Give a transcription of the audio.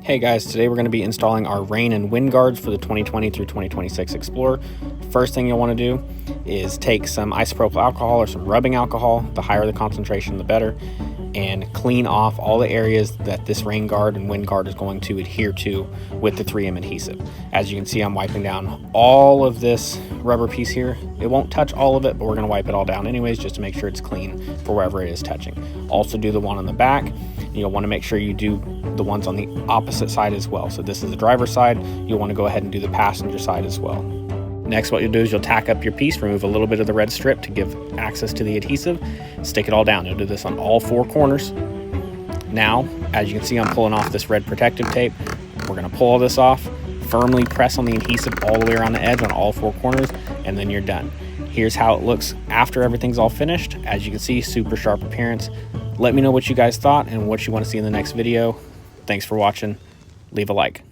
Hey guys, today we're going to be installing our rain and wind guards for the 2020 through 2026 Explorer. First thing you'll want to do is take some isopropyl alcohol or some rubbing alcohol, the higher the concentration the better, and clean off all the areas that this rain guard and wind guard is going to adhere to with the 3M adhesive. As you can see, I'm wiping down all of this rubber piece here. It won't touch all of it, but we're going to wipe it all down anyways just to make sure it's clean for wherever it is touching. Also do the one on the back. You'll want to make sure you do the ones on the opposite side as well. So this is the driver's side. You'll want to go ahead and do the passenger side as well. Next, what you'll do is you'll tack up your piece, remove a little bit of the red strip to give access to the adhesive, stick it all down. You'll do this on all four corners. Now, as you can see, I'm pulling off this red protective tape. We're going to pull all this off, firmly press on the adhesive all the way around the edge on all four corners, and then you're done. Here's how it looks after everything's all finished. As you can see, super sharp appearance. Let me know what you guys thought and what you want to see in the next video. Thanks for watching. Leave a like.